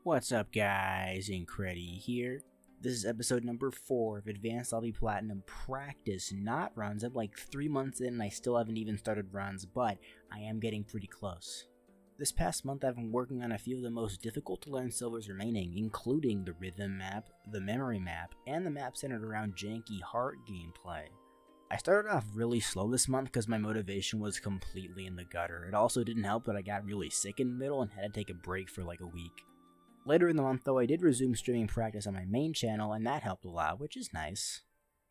What's up, guys? Incredi here. This is episode number 4 of Advanced Lobby Platinum Practice, not runs. I'm like 3 months in and I still haven't even started runs, but I am getting pretty close. This past month I've been working on a few of the most difficult to learn silvers remaining, including the rhythm map, the memory map, and the map centered around janky heart gameplay. I started off really slow this month because my motivation was completely in the gutter. It also didn't help that I got really sick in the middle and had to take a break for like a week. Later in the month though, I did resume streaming practice on my main channel and that helped a lot, which is nice.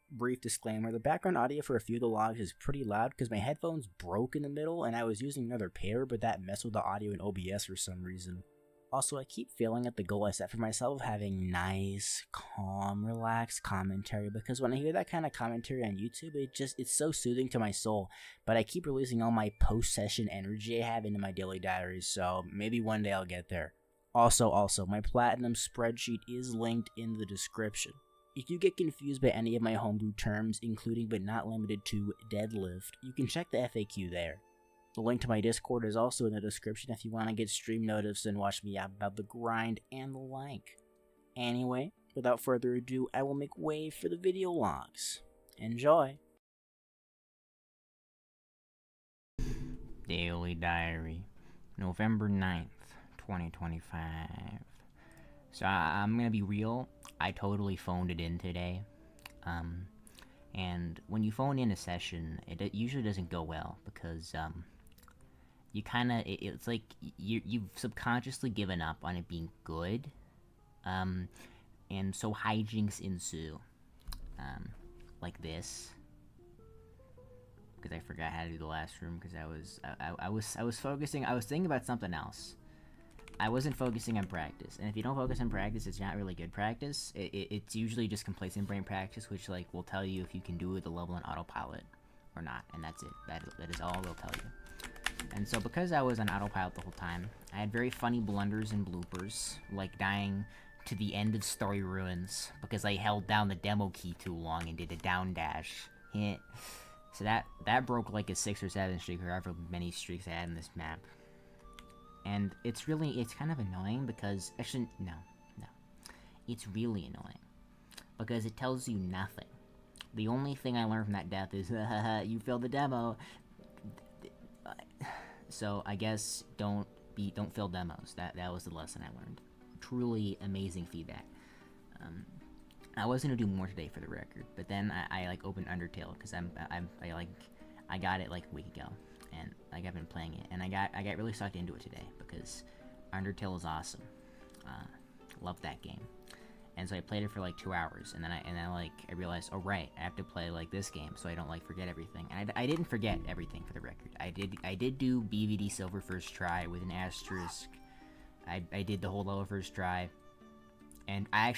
Brief disclaimer, the background audio for a few of the logs is pretty loud because my headphones broke in the middle and I was using another pair, but that messed with the audio in OBS for some reason. Also, I keep failing at the goal I set for myself of having nice, calm, relaxed commentary, because when I hear that kind of commentary on YouTube, it's so soothing to my soul, but I keep releasing all my post-session energy I have into my daily diaries, so maybe one day I'll get there. Also, my Platinum spreadsheet is linked in the description. If you get confused by any of my homebrew terms, including but not limited to deadlift, you can check the FAQ there. The link to my Discord is also in the description if you want to get stream notices and watch me out about the grind and the like. Anyway, without further ado, I will make way for the video logs. Enjoy! Daily Diary, November 9th, 2025. So I'm gonna be real, I totally phoned it in today. And when you phone in a session, it usually doesn't go well because, you kinda, it's like you've subconsciously given up on it being good, and so hijinks ensue, like this, because I forgot how to do the last room, because I was focusing, I was thinking about something else. I wasn't focusing on practice, and if you don't focus on practice, it's not really good practice. It's usually just complacent brain practice, which, like, will tell you if you can do the level on autopilot or not, and that's it. That is all they'll tell you. And so because I was on autopilot the whole time, I had very funny blunders and bloopers, like dying to the end of Story Ruins because I held down the demo key too long and did a down dash. So that broke like a 6 or 7 streak, or however many streaks I had in this map. And it's kind of annoying because, actually, no. It's really annoying because it tells you nothing. The only thing I learned from that death is, you failed the demo. So I guess don't fail demos. That was the lesson I learned. Truly amazing feedback. I was gonna do more today for the record, but then I like opened Undertale because I got it like a week ago, and like I've been playing it, and I got really sucked into it today because Undertale is awesome. Love that game. And so I played it for like 2 hours, and then I realized, oh right, I have to play like this game so I don't like forget everything. And I didn't forget everything for the record. I did do BVD Silver first try with an asterisk. I did the whole level first try, and I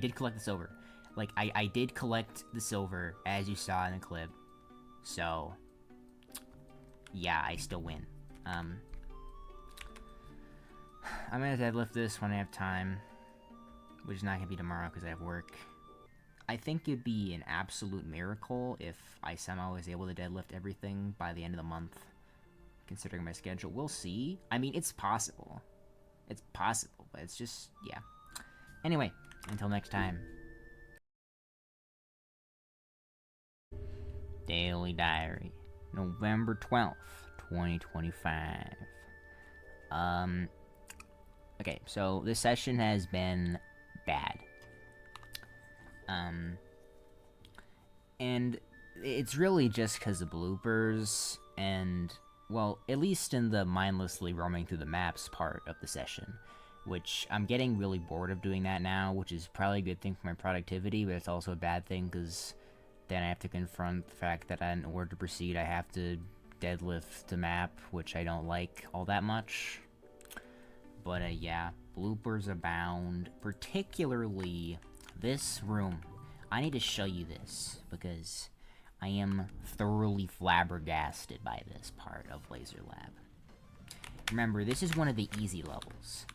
did collect the silver. Like I did collect the silver as you saw in the clip. So yeah, I still win. I'm gonna deadlift this when I have time, which is not gonna be tomorrow because I have work. I think it'd be an absolute miracle if I somehow was able to deadlift everything by the end of the month, considering my schedule. We'll see. I mean, it's possible. It's possible, but it's just, yeah. Anyway, until next time. Daily Diary, November 12th, 2025. Okay, so this session has been bad. And it's really just because of bloopers, and, well, at least in the mindlessly roaming through the maps part of the session, which I'm getting really bored of doing that now, which is probably a good thing for my productivity, but it's also a bad thing because then I have to confront the fact that in order to proceed, I have to deadlift the map, which I don't like all that much. But, yeah, bloopers abound, particularly this room. I need to show you this, because I am thoroughly flabbergasted by this part of Laser Lab. Remember, this is one of the easy levels.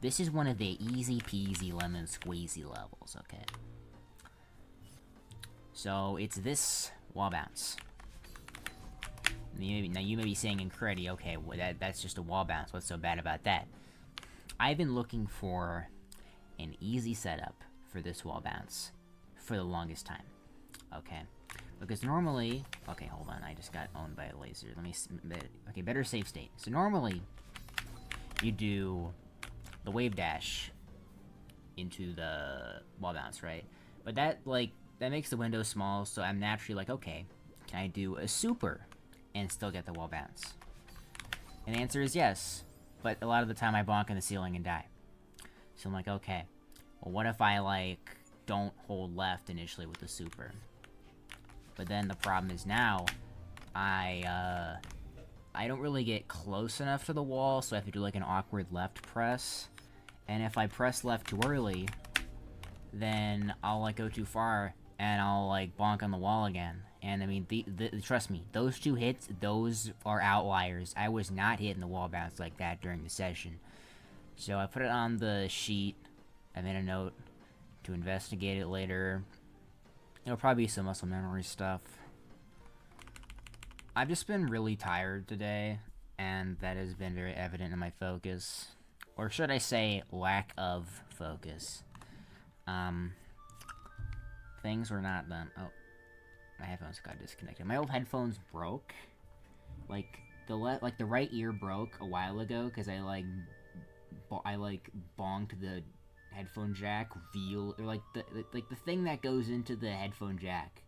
This is one of the easy peasy lemon squeezy levels, okay? So, it's this wall bounce. Now you may be saying Incredi, okay, well that's just a wall bounce, what's so bad about that? I've been looking for an easy setup for this wall bounce for the longest time. Okay, because normally, okay, hold on, I just got owned by a laser. Let me, okay, better save state. So normally, you do the wave dash into the wall bounce, right? But that, like, that makes the window small, so I'm naturally like, okay, can I do a super and still get the wall bounce? And the answer is yes, but a lot of the time I bonk in the ceiling and die. So I'm like, okay, well, what if I, like, don't hold left initially with the super? But then the problem is now, I don't really get close enough to the wall, so I have to do, like, an awkward left press. And if I press left too early, then I'll, like, go too far, and I'll, like, bonk on the wall again. And, I mean, trust me, those 2 hits, those are outliers. I was not hitting the wall bounce like that during the session. So I put it on the sheet. I made a note to investigate it later. It'll probably be some muscle memory stuff. I've just been really tired today, and that has been very evident in my focus. Or should I say, lack of focus. Things were not done. Oh, my headphones got disconnected. My old headphones broke. Like, the right ear broke a while ago, because I bonked the headphone jack or like the thing that goes into the headphone jack.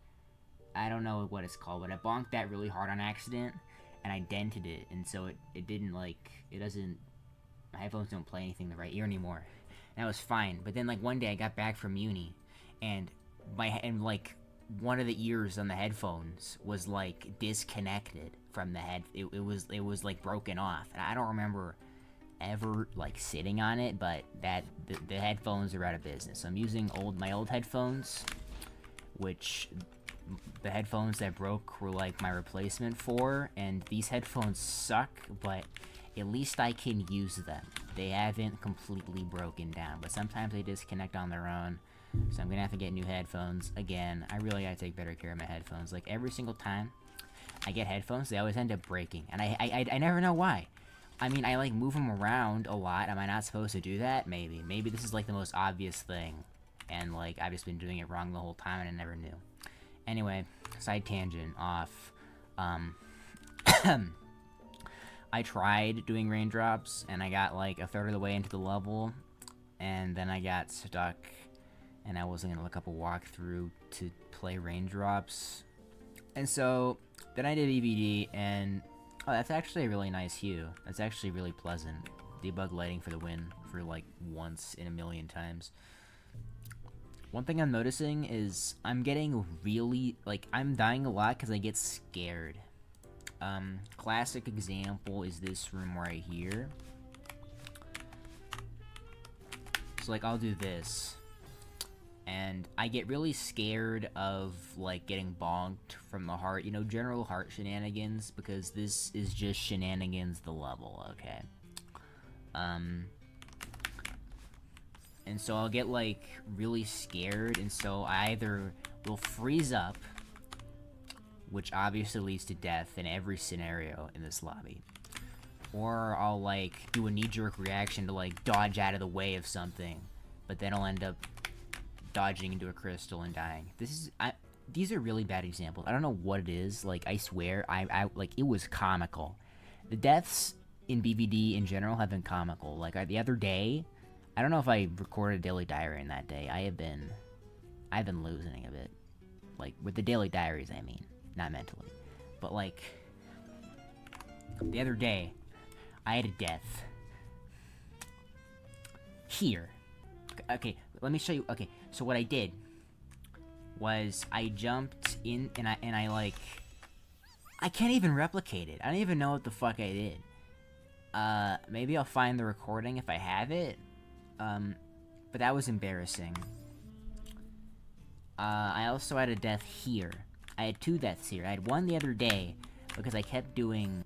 I don't know what it's called, but I bonked that really hard on accident, and I dented it, and so it didn't, like, it doesn't, my headphones don't play anything in the right ear anymore. And that was fine, but then, like, one day I got back from uni, and like, one of the ears on the headphones was, like, disconnected from the head. It was like broken off, and I don't remember ever, like, sitting on it, but the headphones are out of business. So I'm using my old headphones, which the headphones that broke were, like, my replacement for, and these headphones suck, but at least I can use them. They haven't completely broken down, but sometimes they disconnect on their own, so I'm gonna have to get new headphones again. I really gotta take better care of my headphones. Like, every single time I get headphones, they always end up breaking, and I never know why. I mean, I, like, move them around a lot. Am I not supposed to do that? Maybe this is, like, the most obvious thing, and, like, I've just been doing it wrong the whole time and I never knew. Anyway, side tangent off. I tried doing raindrops, and I got, like, a third of the way into the level, and then I got stuck, and I wasn't gonna look up a walkthrough to play raindrops. And so, then I did EVD, and oh, that's actually a really nice hue. That's actually really pleasant. Debug lighting for the win for, like, once in a million times. One thing I'm noticing is I'm getting really, like, I'm dying a lot because I get scared. Classic example is this room right here. So, like, I'll do this, and I get really scared of, like, getting bonked from the heart, you know, general heart shenanigans, because this is just shenanigans the level, okay? And so I'll get, like, really scared, and so I either will freeze up, which obviously leads to death in every scenario in this lobby, or I'll, like, do a knee-jerk reaction to, like, dodge out of the way of something, but then I'll end up dodging into a crystal and dying. These are really bad examples. I don't know what it is. Like, I swear, like, it was comical. The deaths in BVD in general have been comical. Like, the other day, I don't know if I recorded a daily diary in that day. I've been losing a bit. Like, with the daily diaries, I mean. Not mentally. But, like, the other day, I had a death. Here. Okay, let me show you. Okay, so what I did was I jumped in, and I like, I can't even replicate it. I don't even know what the fuck I did. Maybe I'll find the recording if I have it. But that was embarrassing. I also had a death here. I had 2 deaths here. I had one the other day because I kept doing,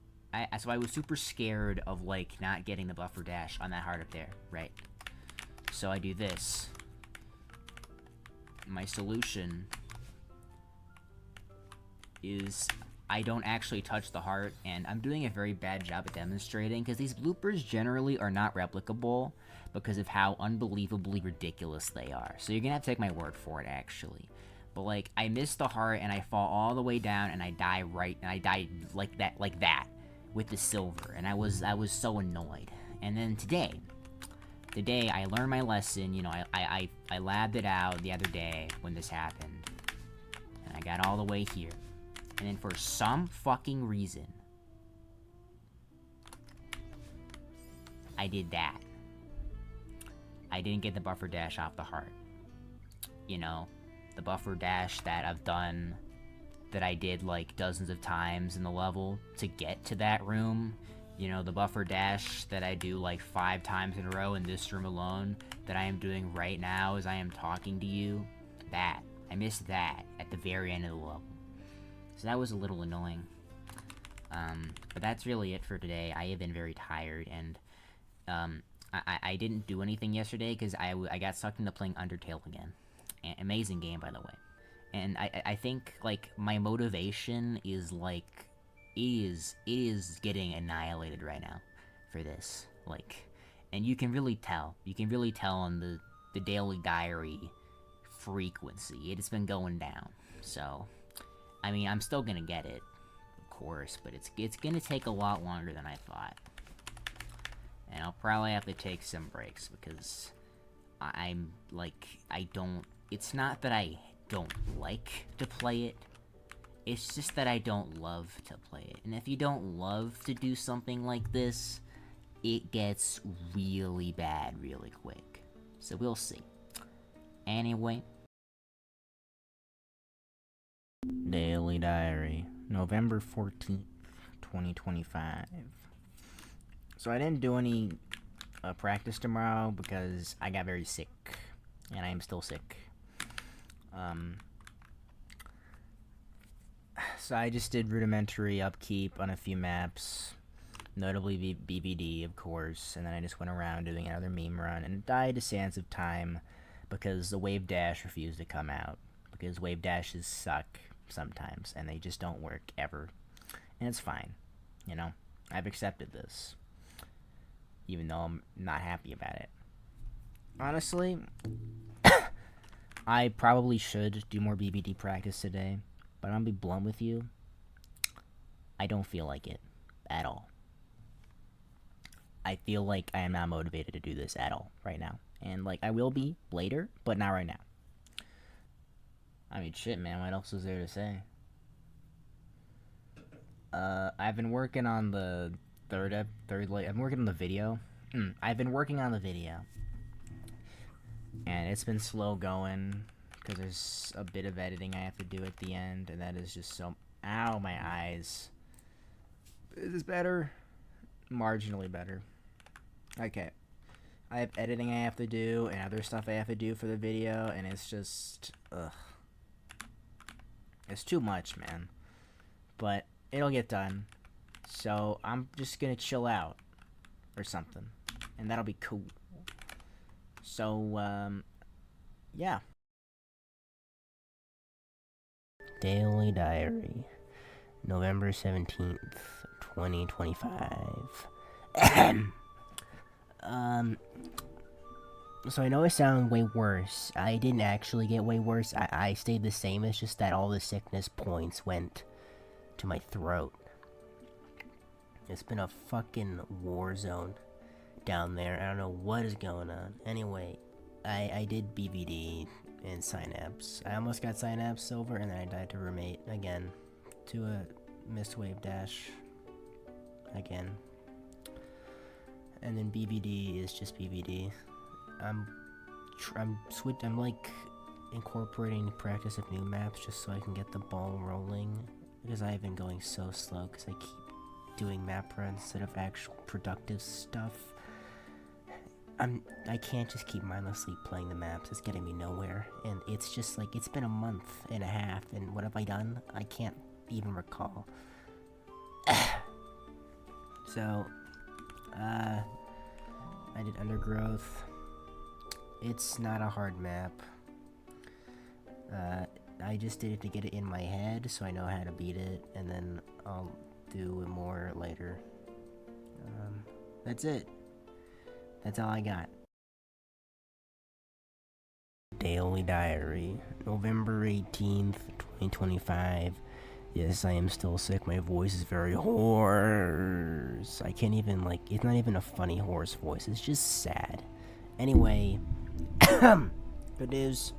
so I was super scared of, like, not getting the buffer dash on that heart up there, right? So I do this. My solution is I don't actually touch the heart, and I'm doing a very bad job at demonstrating, because these bloopers generally are not replicable because of how unbelievably ridiculous they are. So you're gonna have to take my word for it, actually. But, like, I miss the heart, and I fall all the way down, and I die like that, with the silver, and I was so annoyed. And then today, I learned my lesson. You know, I labbed it out the other day when this happened, and I got all the way here. And then for some fucking reason, I did that. I didn't get the buffer dash off the heart. You know, the buffer dash that I've done, that I did like dozens of times in the level to get to that room. You know, the buffer dash that I do like 5 times in a row in this room alone, that I am doing right now as I am talking to you. That. I missed that at the very end of the level. So that was a little annoying. But that's really it for today. I have been very tired, and I didn't do anything yesterday because I got sucked into playing Undertale again. Amazing game, by the way. And I think, like, my motivation is, like, it is getting annihilated right now for this. Like, and you can really tell. You can really tell on the daily diary frequency. It has been going down. So, I mean, I'm still gonna get it, of course, but it's gonna take a lot longer than I thought. And I'll probably have to take some breaks, because I'm, like, it's not that I don't like to play it, it's just that I don't love to play it. And if you don't love to do something like this, it gets really bad really quick. So we'll see. Anyway. Daily Diary, November 14th, 2025. So I didn't do any practice tomorrow because I got very sick, and I am still sick. So I just did rudimentary upkeep on a few maps, notably BBD, of course, and then I just went around doing another meme run, and it died to sands of time because the wave dash refused to come out, because wave dashes suck sometimes, and they just don't work ever, and it's fine, you know? I've accepted this, even though I'm not happy about it. Honestly, I probably should do more BBD practice today, but I'm gonna be blunt with you. I don't feel like it at all. I feel like I am not motivated to do this at all right now. And, like, I will be later, but not right now. I mean, shit, man, what else is there to say? I've been working on the I'm working on the video. I've been working on the video. And it's been slow going, because there's a bit of editing I have to do at the end, and that is just so... Ow, my eyes. Is this better? Marginally better. Okay. I have editing I have to do, and other stuff I have to do for the video, and it's just... Ugh. It's too much, man. But it'll get done. So I'm just gonna chill out. Or something. And that'll be cool. So, yeah. Daily Diary, November 17th, 2025. So I know I sound way worse. I didn't actually get way worse. I stayed the same. It's just that all the sickness points went to my throat. It's been a fucking war zone down there. I don't know what is going on. Anyway, I did BVD and Synapse. I almost got Synapse silver, and then I died to roommate again. To a missed wave dash. Again. And then BVD is just BVD. I'm like incorporating the practice of new maps just so I can get the ball rolling, because I've been going so slow because I keep doing map runs instead of actual productive stuff. I can't just keep mindlessly playing the maps. It's getting me nowhere, and it's just like, it's been a month and a half, and what have I done? I can't even recall. So I did Undergrowth. It's not a hard map. I just did it to get it in my head so I know how to beat it, and then I'll do more later. That's it. That's all I got. Daily Diary, November 18th, 2025. Yes, I am still sick. My voice is very hoarse. I can't even, like, it's not even a funny hoarse voice. It's just sad. Anyway, good news.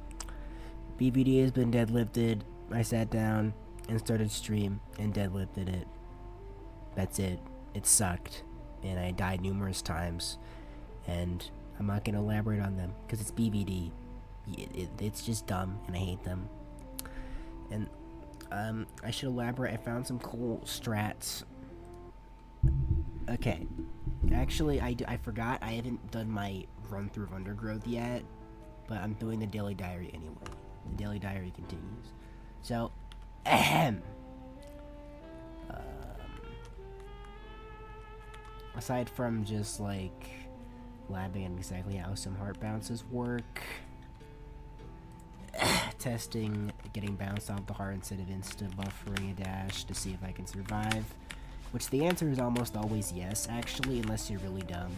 BBD has been deadlifted. I sat down and started stream and deadlifted it. That's it. It sucked. And I died numerous times. And I'm not going to elaborate on them because it's BBD. It's just dumb and I hate them. And I should elaborate. I found some cool strats. Okay. Actually, I forgot. I haven't done my run through of Undergrowth yet. But I'm doing the Daily Diary anyway. The Daily Diary continues. So, aside from just like labbing on exactly how some heart bounces work, testing getting bounced off the heart instead of insta buffering a dash to see if I can survive, which the answer is almost always yes, actually, unless you're really dumb.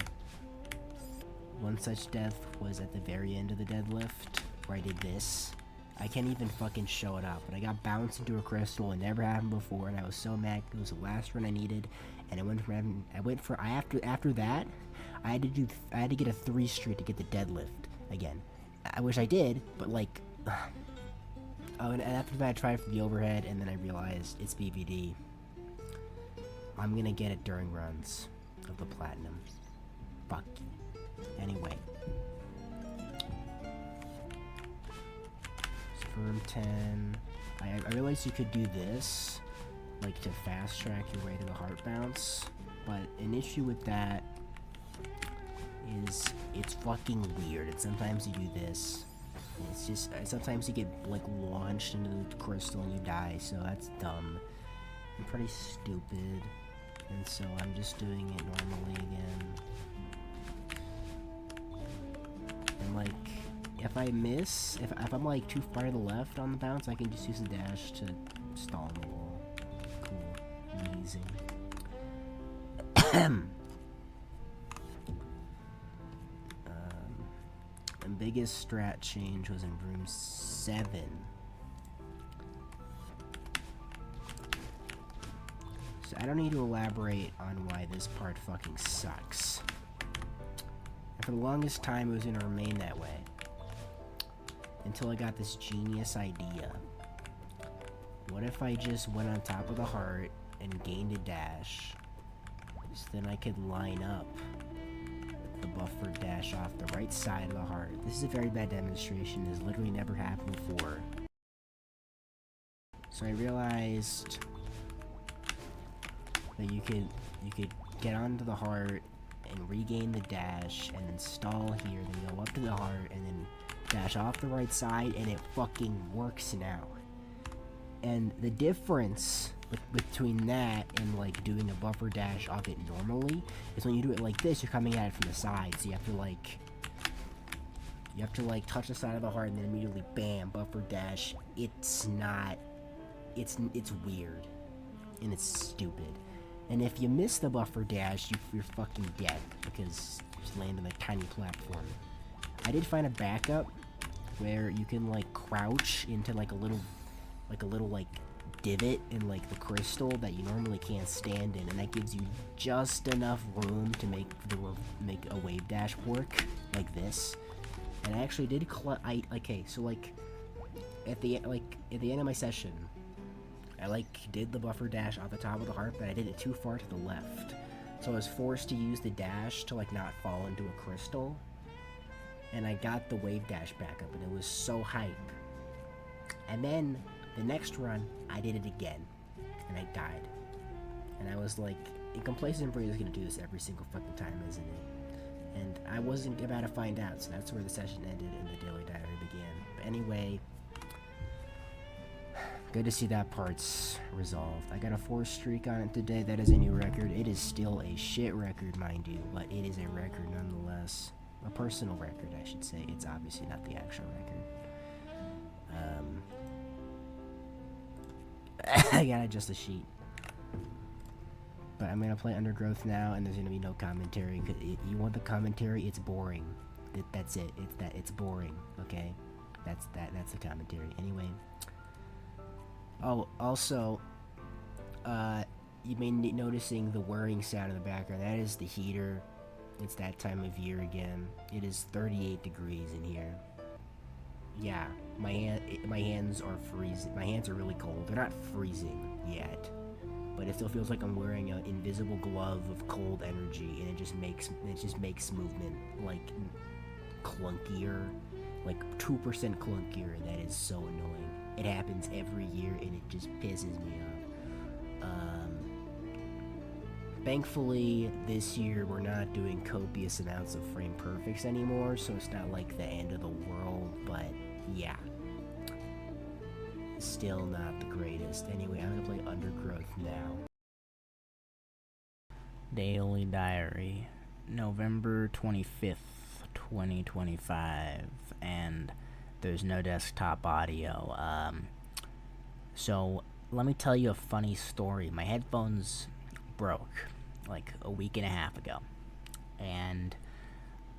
One such death was at the very end of the deadlift, where I did this. I can't even fucking show it up, but I got bounced into a crystal. It never happened before, and I was so mad. It was the last run I needed, and after that, I had to get a 3 streak to get the deadlift again. I wish I did, but like, oh, and after that I tried for the overhead, and then I realized it's BBD. I'm gonna get it during runs of the platinum. Fuck you. Anyway. Sperm 10. I realized you could do this, like to fast track your way to the heart bounce, but an issue with that is it's fucking weird. And sometimes you do this, and it's just, sometimes you get like launched into the crystal and you die, so that's dumb and pretty stupid, and so I'm just doing it normally again. And like, if I miss, if I'm like too far to the left on the bounce, I can just use the dash to stall the wall. Cool. Amazing. The biggest strat change was in room 7. So I don't need to elaborate on why this part fucking sucks. And for the longest time, it was going to remain that way. Until I got this genius idea. What if I just went on top of the heart and gained a dash? So then I could line up the buffer dash off the right side of the heart. This is a very bad demonstration. This has literally never happened before. So I realized that you could get onto the heart and regain the dash and then stall here, then go up to the heart and then dash off the right side, and it fucking works now. And the difference between that and like doing a buffer dash off it normally is when you do it like this, you're coming at it from the side, so you have to like touch the side of the heart and then immediately bam, buffer dash. It's weird and it's stupid. And if you miss the buffer dash, you're fucking dead because you just land on a tiny platform. I did find a backup where you can like crouch into like a little divot in like the crystal that you normally can't stand in, and that gives you just enough room to make a wave dash work like this. And I actually did at the end of my session, I like did the buffer dash off the top of the heart, but I did it too far to the left, so I was forced to use the dash to like not fall into a crystal. And I got the wave dash back up, and it was so hype. And then the next run, I did it again, and I died. And I was like, Complacent Breeze is gonna do this every single fucking time, isn't it? And I wasn't about to find out, so that's where the session ended and the Daily Diary began. But anyway, good to see that part's resolved. I got a 4 streak on it today. That is a new record. It is still a shit record, mind you, but it is a record nonetheless. A personal record, I should say. It's obviously not the actual record. I gotta adjust the sheet. But I'm gonna play Undergrowth now, and there's gonna be no commentary. You want the commentary? It's boring. That's it. It's boring. Okay, that's the commentary. Anyway. Oh, also, you may be noticing the whirring sound in the background. That is the heater. It's that time of year again. It is 38 degrees in here. Yeah, my hands are freezing. My hands are really cold. They're not freezing yet, but it still feels like I'm wearing an invisible glove of cold energy, and it just makes movement like clunkier, like 2% clunkier. That is so annoying. It happens every year, and it just pisses me off. Thankfully, this year we're not doing copious amounts of frame perfects anymore, so it's not like the end of the world, but yeah. Still not the greatest. Anyway, I'm gonna play Undergrowth now. Daily Diary, November 25th, 2025, and there's no desktop audio. So let me tell you a funny story. My headphones broke like a week and a half ago, and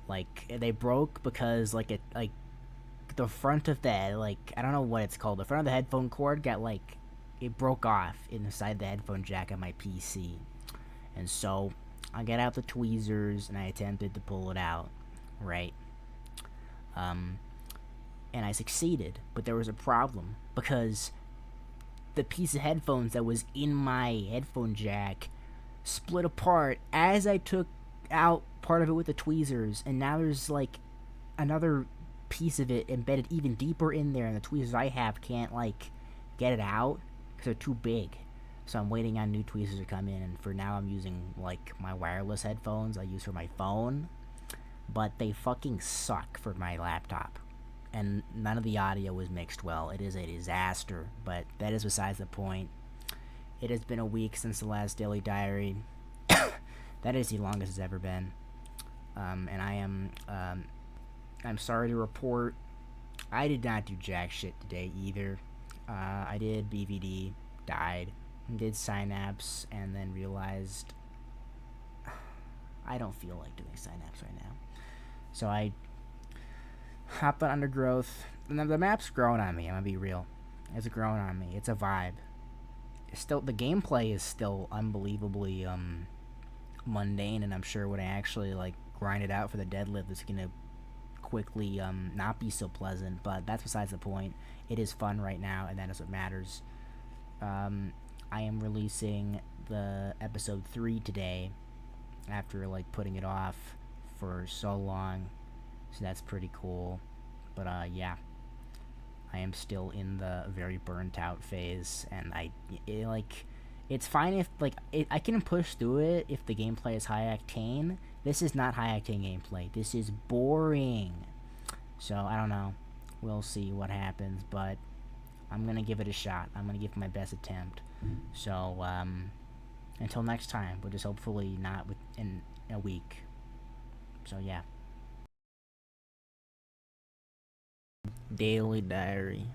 like they broke because like the front of the, like, I don't know what it's called, the front of the headphone cord got like, it broke off inside the headphone jack of my PC, and so I got out the tweezers and I attempted to pull it out, right? And I succeeded, but there was a problem because the piece of headphones that was in my headphone jack split apart as I took out part of it with the tweezers, and now there's like another piece of it embedded even deeper in there, and the tweezers I have can't like get it out because they're too big. So I'm waiting on new tweezers to come in, and for now I'm using like my wireless headphones I use for my phone, but they fucking suck for my laptop, and none of the audio was mixed well. It is a disaster, but that is besides the point. It has been a week since the last Daily Diary. That is the longest it's ever been. And I am, I'm sorry to report, I did not do jack shit today either. I did BVD, died, did synapse, and then realized I don't feel like doing synapse right now. So I hopped on Undergrowth. The map's growing on me, I'm gonna be real. It's growing on me. It's a vibe. It's still, the gameplay is still unbelievably mundane, and I'm sure when I actually like grind it out for the deadlift, it's gonna quickly not be so pleasant, but that's besides the point. It is fun right now, and that is what matters. I am releasing the episode 3 today after like putting it off for so long, so that's pretty cool. But yeah, I am still in the very burnt out phase, and it's fine if like I can push through it if the gameplay is high octane. This is not high octane gameplay. This is boring. So I don't know. We'll see what happens, but I'm gonna give it a shot. I'm gonna give it my best attempt. So until next time, which is hopefully not within a week. So yeah. Daily Diary,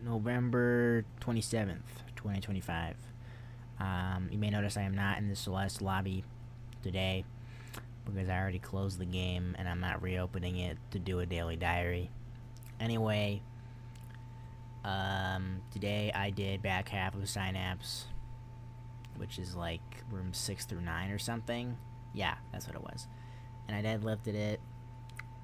November 27th, 2025. You may notice I am not in the Celeste lobby today because I already closed the game and I'm not reopening it to do a Daily Diary. Anyway, today I did back half of Synapse, which is like room 6 through 9 or something. Yeah, that's what it was. And I deadlifted it.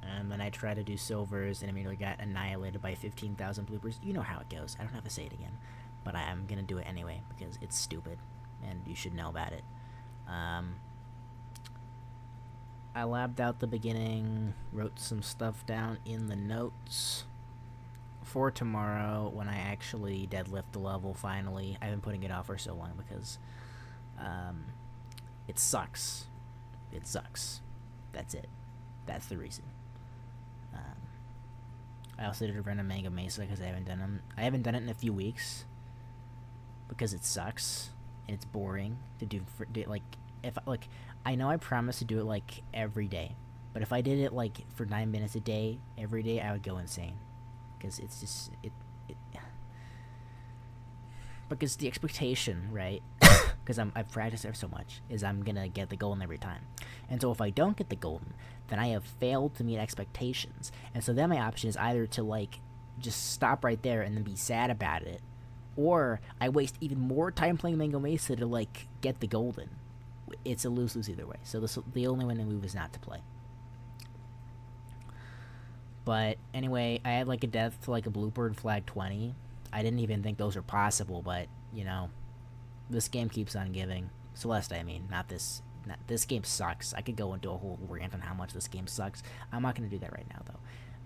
And then I tried to do silvers and immediately got annihilated by 15,000 bloopers. You know how it goes. I don't have to say it again. But I'm going to do it anyway because it's stupid and you should know about it. I labbed out the beginning, wrote some stuff down in the notes for tomorrow when I actually deadlift the level finally. I've been putting it off for so long because it sucks. It sucks. That's it. That's the reason. I also did a run of Mega Mesa because I haven't done them. I haven't done it in a few weeks because it sucks and it's boring to do. I know I promised to do it like every day, but if I did it like for 9 minutes a day every day, I would go insane because it's just Because the expectation, right? Because I've practiced it so much, is I'm gonna get the golden every time. And so if I don't get the golden, then I have failed to meet expectations. And so then my option is either to like just stop right there and then be sad about it, or I waste even more time playing Mango Mesa to like get the golden. It's a lose-lose either way. So the only winning move is not to play. But anyway, I had like a death to like a bluebird flag 20. I didn't even think those were possible, but you know, this game keeps on giving. Celeste, I mean, not this. This game sucks. I could go into a whole rant on how much this game sucks. I'm not gonna do that right now though.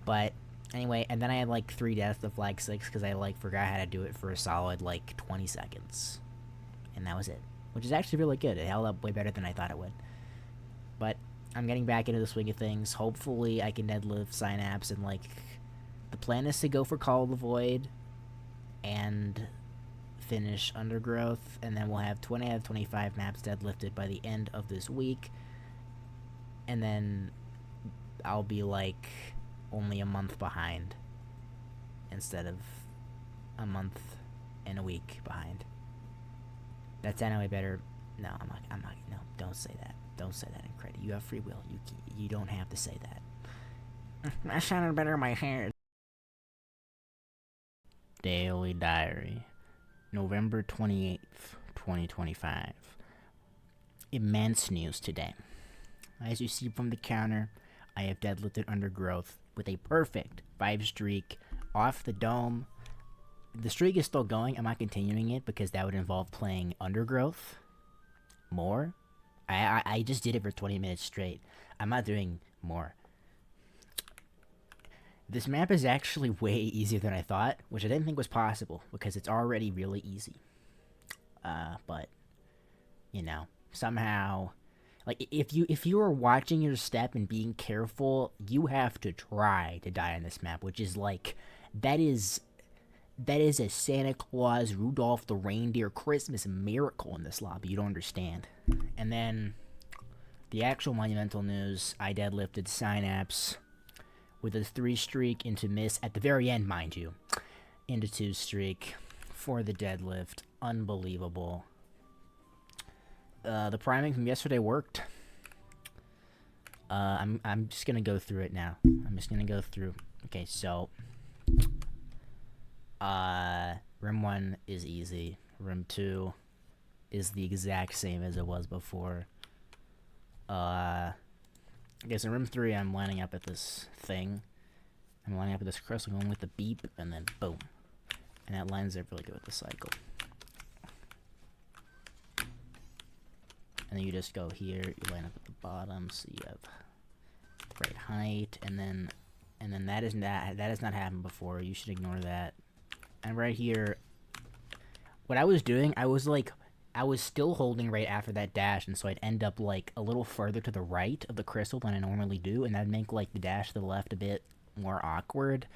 But anyway, and then I had like 3 deaths to flag 6 because I like forgot how to do it for a solid like 20 seconds, and that was it. Which is actually really good. It held up way better than I thought it would. But I'm getting back into the swing of things. Hopefully, I can deadlift Synapse, and like the plan is to go for Call of the Void and finish Undergrowth, and then we'll have 20 out of 25 maps deadlifted by the end of this week, and then I'll be like only a month behind instead of a month and a week behind. That's anyway better. No, I'm not. No, don't say that. Don't say that in credit. You have free will. You don't have to say that. That sounded better in my head. Daily Diary, November 28th, 2025. Immense news today. As you see from the counter, I have deadlifted Undergrowth with a perfect 5 streak off the dome. The streak is still going. I'm not continuing it because that would involve playing Undergrowth more. I just did it for 20 minutes straight. I'm not doing more. This map is actually way easier than I thought, which I didn't think was possible because it's already really easy. But you know, somehow, like if you are watching your step and being careful, you have to try to die on this map, which is like that is a Santa Claus, Rudolph the Reindeer Christmas miracle in this lobby. You don't understand. And then the actual monumental news: I deadlifted Synapse with a 3 streak into miss at the very end, mind you, into 2 streak for the deadlift. Unbelievable. The priming from yesterday worked. I'm just gonna go through it now. I'm just gonna go through. Okay, so Rim 1 is easy. Rim 2 is the exact same as it was before. Okay, so Rim 3, I'm lining up at this thing. I'm lining up at this crystal, going with the beep, and then boom. And that lines up really good with the cycle. And then you just go here, you line up at the bottom, so you have the right height, and then that has not happened before. You should ignore that. And right here, what I was doing, I was still holding right after that dash, and so I'd end up like a little further to the right of the crystal than I normally do, and that'd make like the dash to the left a bit more awkward.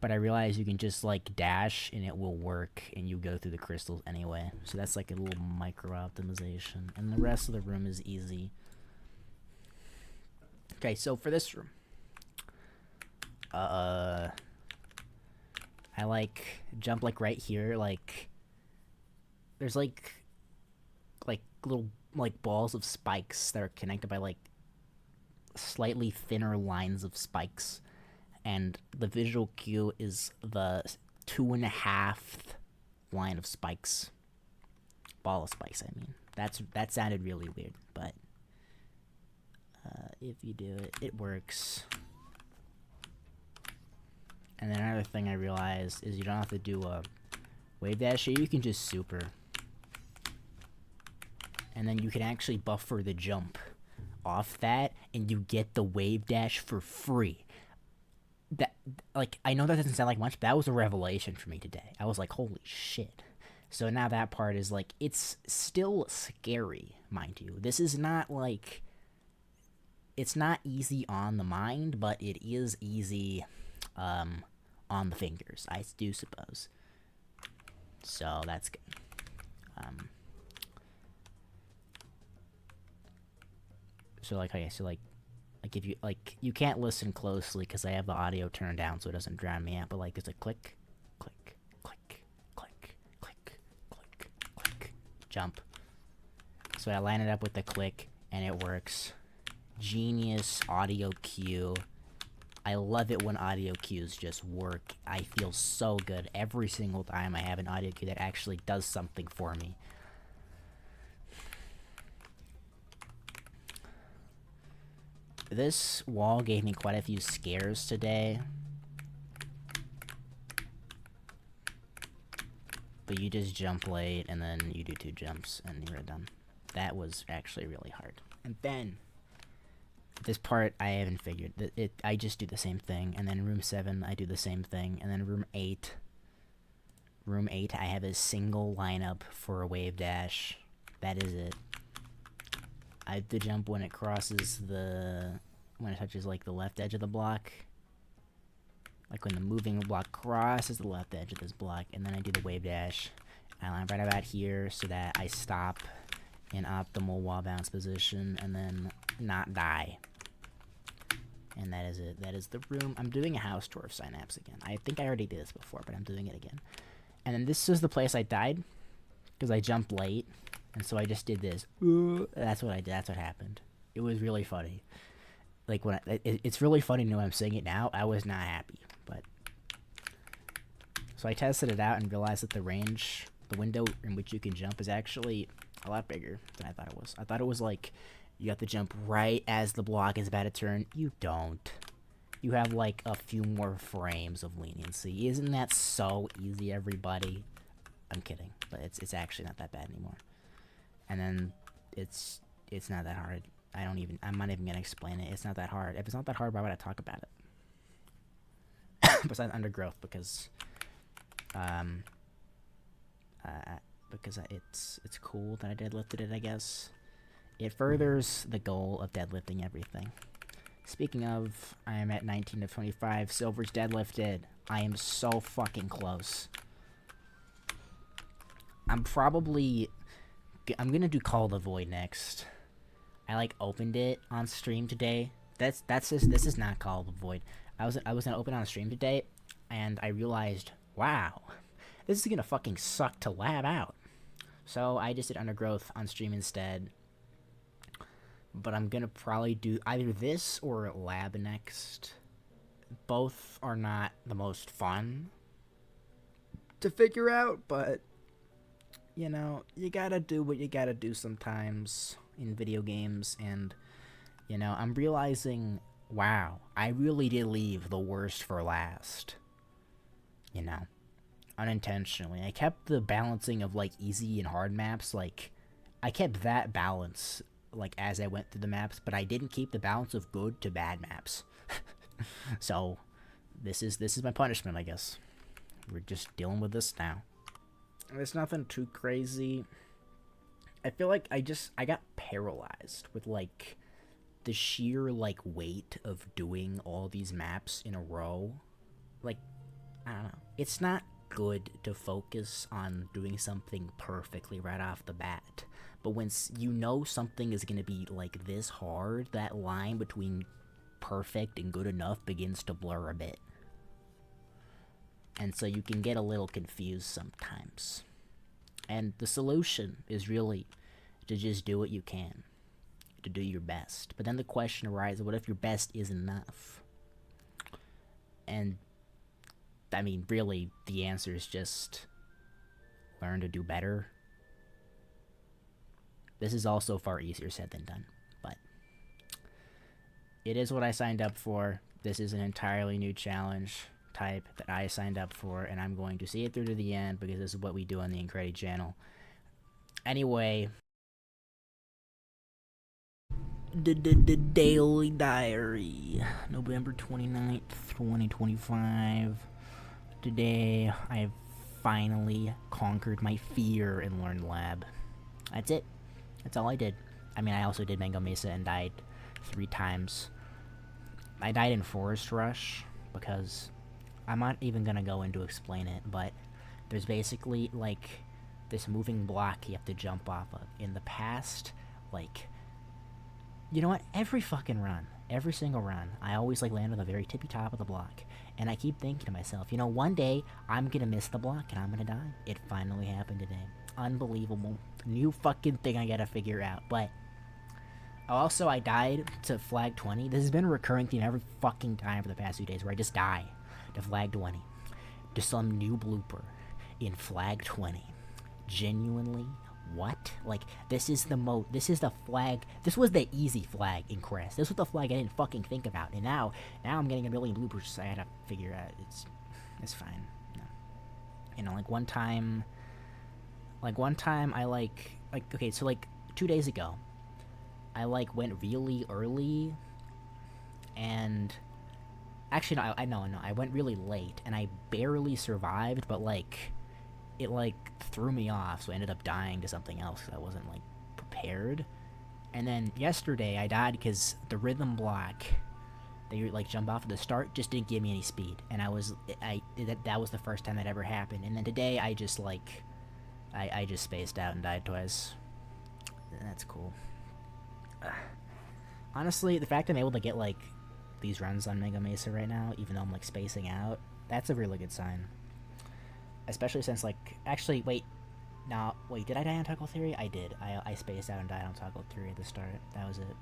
But I realized you can just like dash and it will work, and you go through the crystals anyway. So that's like a little micro optimization, and the rest of the room is easy. Okay, so for this room, I like jump like right here, like there's like little like balls of spikes that are connected by like slightly thinner lines of spikes, and the visual cue is the 2.5 line of spikes. Ball of spikes, I mean. That sounded really weird, but if you do it, it works. And then another thing I realized is you don't have to do a wave dash here, you can just super. And then you can actually buffer the jump off that, and you get the wave dash for free. That, like, I know that doesn't sound like much, but that was a revelation for me today. I was like, holy shit. So now that part is like, it's still scary, mind you. This is not like, it's not easy on the mind, but it is easy on the fingers, I do suppose. So that's good. So like, okay, so like if you like, you can't listen closely because I have the audio turned down so it doesn't drown me out. But like, there's a click, click, click, click, click, click, jump. So I line it up with the click, and it works. Genius audio cue. I love it when audio cues just work. I feel so good every single time I have an audio cue that actually does something for me. This wall gave me quite a few scares today. But you just jump late, and then you do 2 jumps, and you're done. That was actually really hard. And then, this part I haven't figured. I just do the same thing, and then room 7, I do the same thing, and then room 8. Room 8, I have a single lineup for a wave dash. That is it. I have to jump when it crosses when it touches, like, the left edge of the block. Like when the moving block crosses the left edge of this block, and then I do the wave dash. And I'm right about here so that I stop in optimal wall bounce position and then not die. And that is it. That is the room. I'm doing a house tour of Synapse again. I think I already did this before, but I'm doing it again. And then this is the place I died because I jumped late, and so I just did this. That's what I did. That's what happened. It was really funny. Like when it's really funny to know I'm saying it now. I was not happy, but so I tested it out and realized that the window in which you can jump is actually a lot bigger than I thought it was. I thought it was like you have to jump right as the block is about to turn. You don't. You have like a few more frames of leniency. Isn't that so easy, everybody? I'm kidding, but it's actually not that bad anymore. And then it's not that hard. I'm not even gonna explain it. It's not that hard. If it's not that hard, why would I talk about it? Besides undergrowth, because it's cool that I deadlifted it, I guess. It furthers the goal of deadlifting everything. Speaking of, I am at 19 of 25. Silver's deadlifted. I am so fucking close. I'm gonna do Call the Void next. I like opened it on stream today. This is not Call the Void. I was gonna open on stream today, and I realized, wow, this is gonna fucking suck to lab out. So I just did Undergrowth on stream instead. But I'm gonna probably do either this or lab next. Both are not the most fun to figure out, but you know, you gotta do what you gotta do sometimes in video games, and you know, I'm realizing, wow, I really did leave the worst for last. You know, unintentionally. I kept the balancing of like easy and hard maps, like I kept that balance like as I went through the maps, but I didn't keep the balance of good to bad maps. So this is my punishment, I guess. We're just dealing with this now. There's nothing too crazy. I feel like I got paralyzed with like the sheer like weight of doing all these maps in a row. Like, I don't know. It's not good to focus on doing something perfectly right off the bat. But when you know something is going to be like this hard, that line between perfect and good enough begins to blur a bit. And so you can get a little confused sometimes. And the solution is really to just do what you can, to do your best. But then the question arises, what if your best is enough? And, I mean, really, the answer is just learn to do better. This is also far easier said than done, but it is what I signed up for. This is an entirely new challenge type that I signed up for, and I'm going to see it through to the end because this is what we do on the Incredi channel. Anyway, the Daily Diary, November 29th, 2025. Today, I've finally conquered my fear and learned lab. That's it. That's all I did. I mean, I also did Mango Mesa and died 3 times. I died in Forest Rush because I'm not even gonna go into explain it, but there's basically like this moving block you have to jump off of. In the past, like, you know what? Every fucking run, every single run, I always like land on the very tippy top of the block, and I keep thinking to myself, you know, one day I'm gonna miss the block and I'm gonna die. It finally happened today. Unbelievable. New fucking thing I gotta figure out. But also, I died to flag 20. This has been a recurring theme every fucking time for the past few days where I just die to flag 20. To some new blooper in flag 20. Genuinely, what? Like, this is the flag, this was the easy flag in Crest. This was the flag I didn't fucking think about. And now I'm getting a million bloopers, so I gotta figure out, it's fine. No. You know, like one time I okay, so like 2 days ago, I like went really early, and actually no, I went really late, and I barely survived, but like it like threw me off, so I ended up dying to something else because I wasn't like prepared. And then yesterday I died because the rhythm block that you like jump off at the start just didn't give me any speed, and that was the first time that ever happened. And then today I just like I just spaced out and died twice. That's cool. Honestly, the fact I'm able to get like these runs on Mega Mesa right now, even though I'm like spacing out, that's a really good sign. Especially since like, actually, wait, did I die on Toggle Theory? I did. I spaced out and died on Toggle Theory at the start. That was it.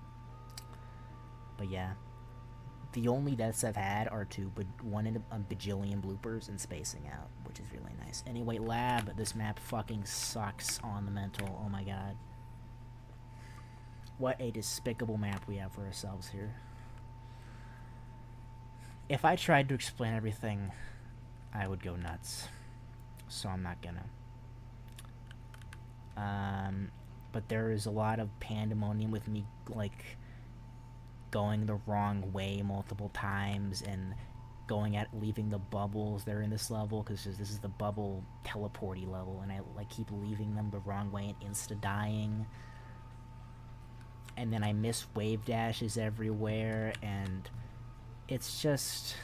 But yeah, the only deaths I've had are two, but one in a bajillion bloopers and spacing out, which is really nice. Anyway, Lab, this map fucking sucks on the mental. Oh my god. What a despicable map we have for ourselves here. If I tried to explain everything, I would go nuts. So I'm not gonna. But there is a lot of pandemonium with me, like, going the wrong way multiple times and leaving the bubbles that are in this level, because this is the bubble teleporty level, and I like keep leaving them the wrong way and insta-dying. And then I miss wave dashes everywhere, and it's just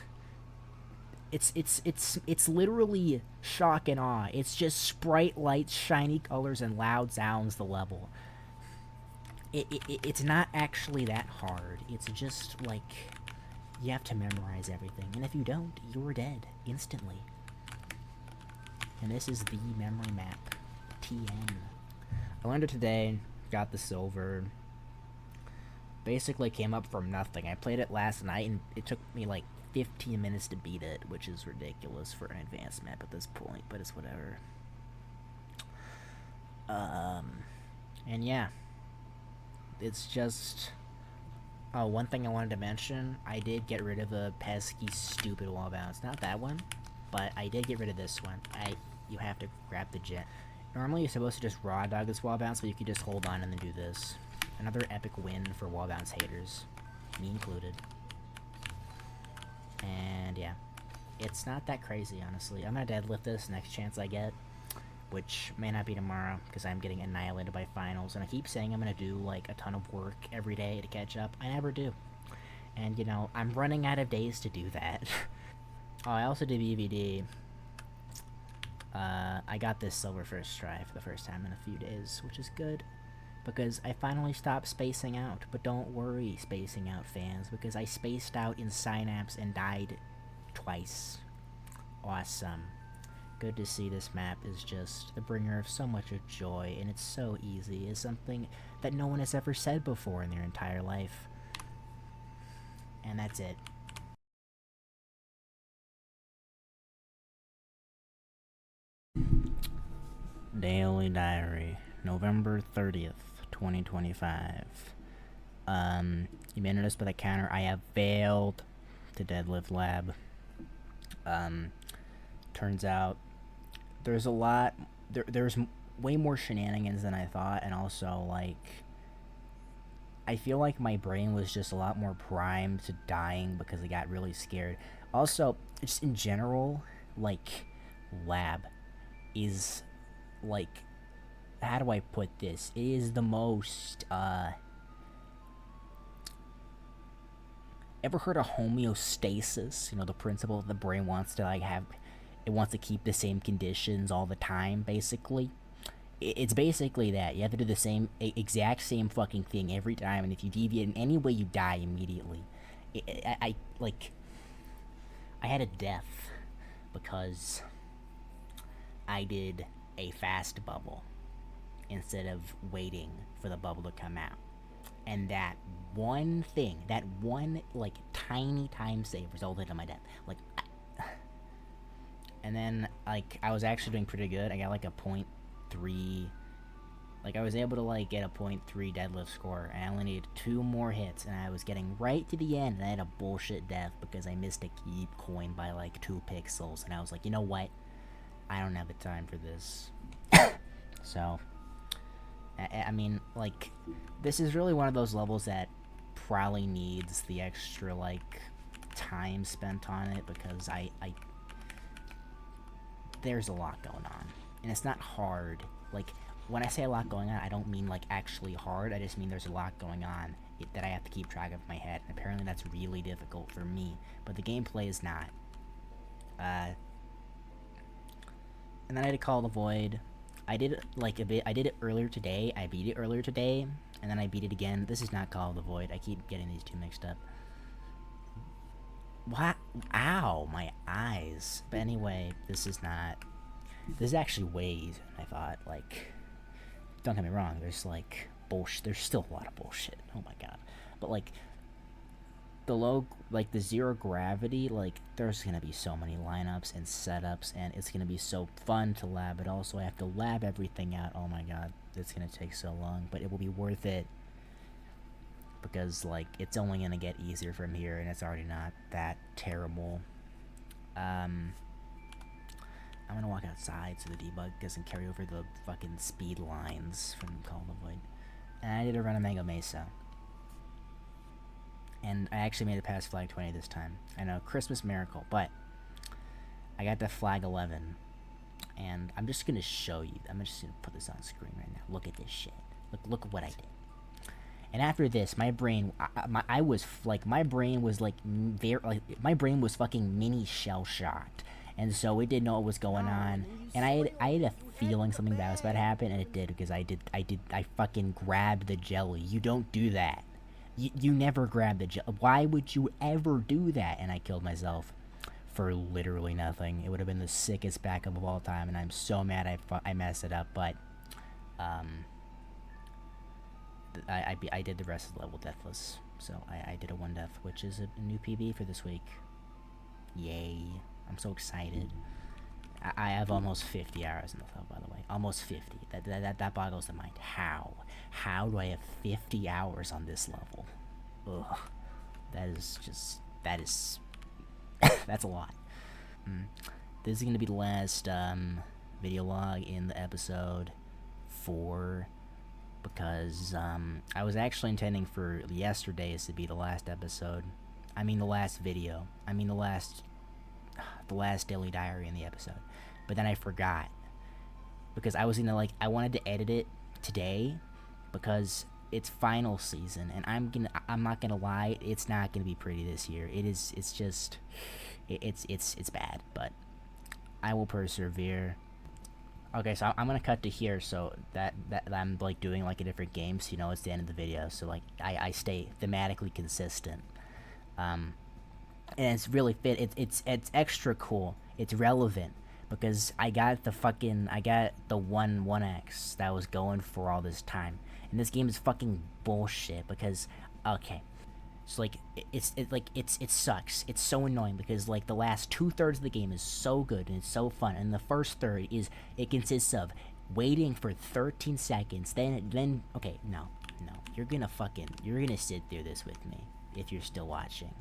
it's literally shock and awe. It's just sprite lights, shiny colors, and loud sounds. The level. It's not actually that hard. It's just like you have to memorize everything, and if you don't, you're dead instantly. And this is the memory map, TN. I learned it today. Got the silver. Basically came up from nothing. I played it last night, and it took me like 15 minutes to beat it, which is ridiculous for an advanced map at this point, but it's whatever. And yeah, it's just, oh, one thing I wanted to mention, I did get rid of the pesky stupid wall bounce. Not that one, but I did get rid of this one. You have to grab the jet. Normally you're supposed to just raw dog this wall bounce, but you could just hold on and then do this. Another epic win for wall bounce haters, me included. And yeah, it's not that crazy, honestly. I'm gonna deadlift this next chance I get, which may not be tomorrow because I'm getting annihilated by finals, and I keep saying I'm gonna do like a ton of work every day to catch up. I never do, and you know, I'm running out of days to do that. Oh, I also did BVD. I got this silver first try for the first time in a few days, which is good, because I finally stopped spacing out. But don't worry, spacing out fans, because I spaced out in Synapse and died twice. Awesome. Good to see. This map is just the bringer of so much of joy, and it's so easy. It's something that no one has ever said before in their entire life. And that's it. Daily Diary, November 30th, 2025. You may notice by the counter I have failed to deadlift Lab. Turns out there's a lot, there's way more shenanigans than I thought, and also, like, I feel like my brain was just a lot more primed to dying because I got really scared. Also, just in general, like, Lab is, like, how do I put this? It is the most, ever heard of homeostasis? You know, the principle that the brain wants to, like, it wants to keep the same conditions all the time, basically. It's basically that. You have to do the same, exact same fucking thing every time, and if you deviate in any way, you die immediately. I had a death because I did a fast bubble. instead of waiting for the bubble to come out. And that one thing, that one like tiny time save resulted in my death. Like, and then like I was actually doing pretty good. I got like a .3. Like, I was able to, like, get a .3 deadlift score, and I only needed 2 more hits, and I was getting right to the end, and I had a bullshit death because I missed a keep coin by, like, 2 pixels, and I was like, you know what? I don't have the time for this. So, I mean, like, this is really one of those levels that probably needs the extra, like, time spent on it, because there's a lot going on, and it's not hard. Like, when I say a lot going on, I don't mean, like, actually hard. I just mean there's a lot going on that I have to keep track of in my head. And apparently that's really difficult for me. But the gameplay is not. And then I had to Call the Void. I did, like, a bit. I did it earlier today. I beat it earlier today. And then I beat it again. This is not Call of the Void. I keep getting these two mixed up. What? Ow, my eyes. But anyway, this is actually way easier than I thought. Like, don't get me wrong, there's like bullshit. There's still a lot of bullshit. Oh my god. But like the zero gravity, like there's gonna be so many lineups and setups, and it's gonna be so fun to lab. But also I have to lab everything out. Oh my god, it's gonna take so long, but it will be worth it because like it's only gonna get easier from here, and it's already not that terrible. I'm gonna walk outside so the debug doesn't carry over the fucking speed lines from Call of the Void. And I did a run of Mango Mesa. And I actually made it past flag 20 this time. I know, Christmas miracle, but I got to flag 11. And I'm just gonna show you. I'm just gonna put this on screen right now. Look at this shit. Look at what I did. And after this, my brain, my brain was fucking mini shell shocked. And so it didn't know what was going on, and I had a feeling something bad was about to happen, and it did, because I fucking grabbed the jelly. You don't do that. You never grab the jelly. Why would you ever do that? And I killed myself for literally nothing. It would have been the sickest backup of all time, and I'm so mad I messed it up, but, I did the rest of the level deathless, so I did a 1 death, which is a new PB for this week. Yay. I'm so excited. I have almost 50 hours in the level, by the way. Almost 50. That boggles the mind. How? How do I have 50 hours on this level? Ugh. That is that's a lot. This is gonna be the last video log in the episode 4, because I was actually intending for yesterday's to be the last episode. I mean the last video. I mean the last daily diary in the episode. But then I forgot, because I was gonna, I wanted to edit it today because it's final season, and I'm not gonna lie, it's not gonna be pretty this year. It's bad, but I will persevere. Okay, so I'm gonna cut to here, so that I'm like doing like a different game, so you know it's the end of the video, so like I stay thematically consistent. And it's really fit. It's extra cool. It's relevant because I got the 1x that I was going for all this time, and this game is fucking bullshit because so like it sucks. It's so annoying because like the last 2/3 of the game is so good and it's so fun, and the first third it consists of waiting for 13 seconds. Then okay, no, you're gonna sit through this with me if you're still watching.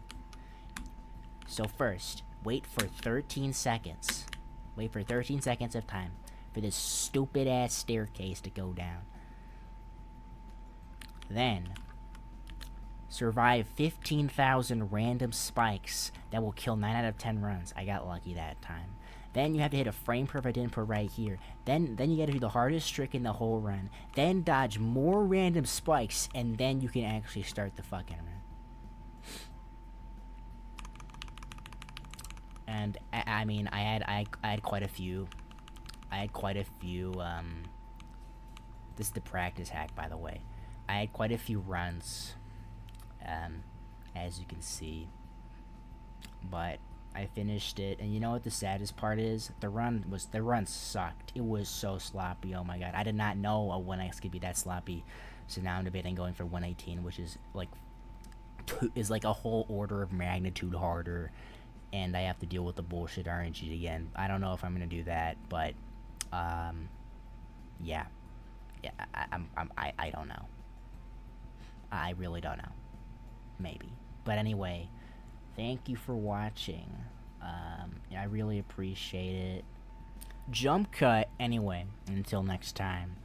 So first, wait for 13 seconds. Wait for 13 seconds of time for this stupid ass staircase to go down. Then, survive 15,000 random spikes that will kill 9 out of 10 runs. I got lucky that time. Then you have to hit a frame perfect input right here. Then you gotta do the hardest trick in the whole run. Then dodge more random spikes, and then you can actually start the fucking run. And I mean, I had quite a few. This is the practice hack, by the way. I had quite a few runs, as you can see. But I finished it, and you know what the saddest part is? The run sucked. It was so sloppy. Oh my god, I did not know a 1x could be that sloppy. So now I'm debating going for 118, which is like a whole order of magnitude harder, and I have to deal with the bullshit RNG again. I don't know if I'm gonna do that, but yeah, I don't know. I really don't know. Maybe, but anyway, thank you for watching. I really appreciate it. Jump cut anyway. Until next time.